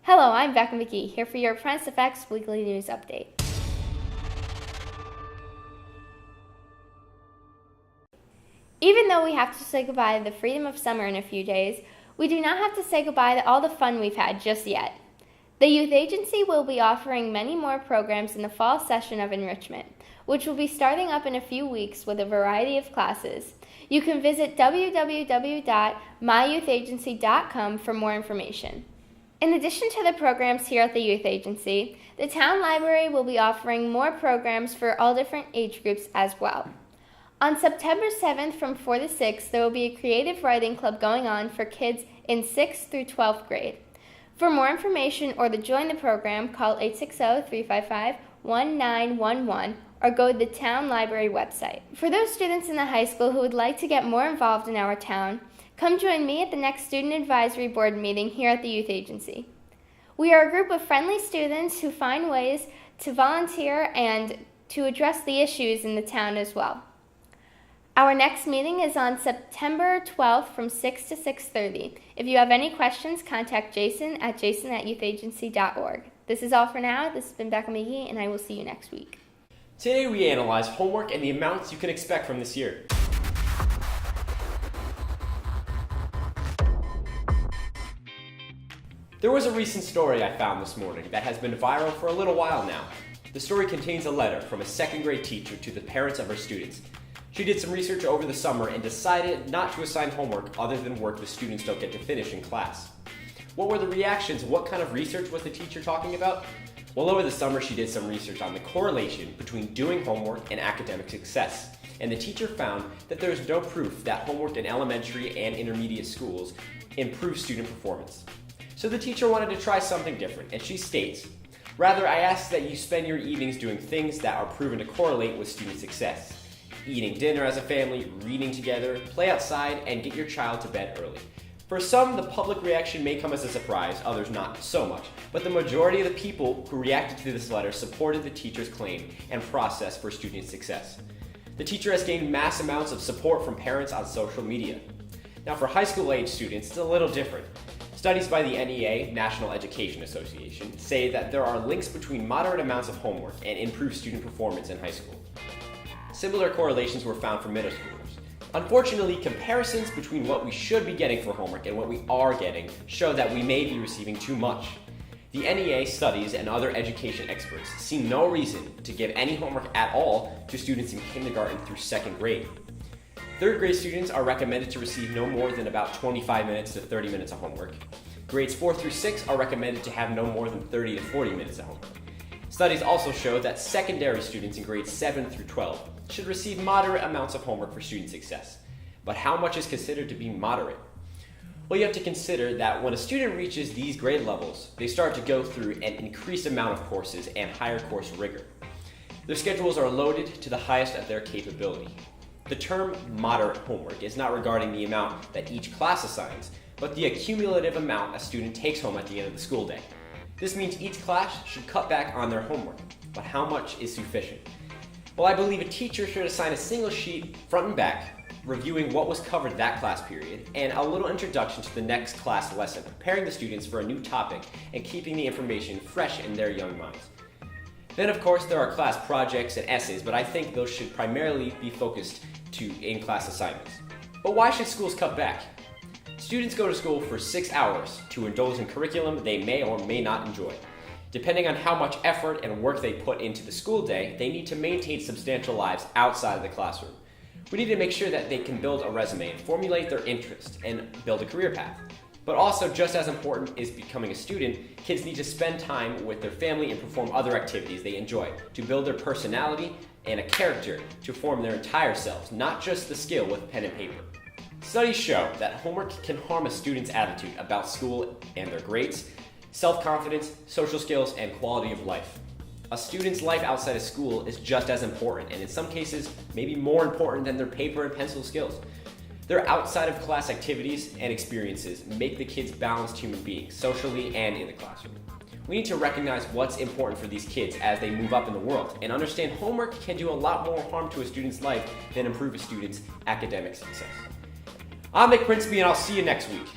Hello, I'm Becca here for your Apprentice Effects Weekly News Update. Even though we have to say goodbye to the freedom of summer in a few days, we do not have to say goodbye to all the fun we've had just yet. The Youth Agency will be offering many more programs in the fall session of enrichment, which will be starting up in a few weeks with a variety of classes. You can visit www.myyouth.agency.com for more information. In addition to the programs here at the Youth Agency, the Town Library will be offering more programs for all different age groups as well. On September 7th from 4 to 6, there will be a creative writing club going on for kids in 6th through 12th grade. For more information or to join the program, call 860-355-1911 or go to the Town Library website. For those students in the high school who would like to get more involved in our town, come join me at the next Student Advisory Board meeting here at the Youth Agency. We are a group of friendly students who find ways to volunteer and to address the issues in the town as well. Our next meeting is on September 12th from 6 to 6:30. If you have any questions, contact Jason at youtheagency.org. This is all for now. This has been Becca McGee, and I will see you next week. Today we analyze homework and the amounts you can expect from this year. There was a recent story I found this morning that has been viral for a little while now. The story contains a letter from a second grade teacher to the parents of her students. She did some research over the summer and decided not to assign homework other than work the students don't get to finish in class. What were the reactions? What kind of research was the teacher talking about? Well, over the summer she did some research on the correlation between doing homework and academic success. And the teacher found that there is no proof that homework in elementary and intermediate schools improves student performance. So the teacher wanted to try something different, and she states, "Rather, I ask that you spend your evenings doing things that are proven to correlate with student success. Eating dinner as a family, reading together, play outside, and get your child to bed early." For some, the public reaction may come as a surprise, others not so much, but the majority of the people who reacted to this letter supported the teacher's claim and process for student success. The teacher has gained mass amounts of support from parents on social media. Now for high school age students, it's a little different. Studies by the NEA, National Education Association, say that there are links between moderate amounts of homework and improved student performance in high school. Similar correlations were found for middle schoolers. Unfortunately, comparisons between what we should be getting for homework and what we are getting show that we may be receiving too much. The NEA studies and other education experts see no reason to give any homework at all to students in kindergarten through second grade. Third grade students are recommended to receive no more than about 25 minutes to 30 minutes of homework. Grades 4 through 6 are recommended to have no more than 30 to 40 minutes of homework. Studies also show that secondary students in grades 7 through 12 should receive moderate amounts of homework for student success. But how much is considered to be moderate? Well, you have to consider that when a student reaches these grade levels, they start to go through an increased amount of courses and higher course rigor. Their schedules are loaded to the highest of their capability. The term moderate homework is not regarding the amount that each class assigns, but the accumulative amount a student takes home at the end of the school day. This means each class should cut back on their homework, but how much is sufficient? Well, I believe a teacher should assign a single sheet front and back, reviewing what was covered that class period, and a little introduction to the next class lesson, preparing the students for a new topic and keeping the information fresh in their young minds. Then, of course, there are class projects and essays, but I think those should primarily be focused to in-class assignments. But why should schools cut back? Students go to school for 6 hours to indulge in curriculum they may or may not enjoy. Depending on how much effort and work they put into the school day, they need to maintain substantial lives outside of the classroom. We need to make sure that they can build a resume, formulate their interests, and build a career path. But also, just as important is becoming a student, kids need to spend time with their family and perform other activities they enjoy to build their personality and a character to form their entire selves, not just the skill with pen and paper. Studies show that homework can harm a student's attitude about school and their grades, self-confidence, social skills, and quality of life. A student's life outside of school is just as important, and in some cases, maybe more important than their paper and pencil skills. Their outside of class activities and experiences make the kids balanced human beings, socially and in the classroom. We need to recognize what's important for these kids as they move up in the world, and understand homework can do a lot more harm to a student's life than improve a student's academic success. I'm Nick Princeby, and I'll see you next week.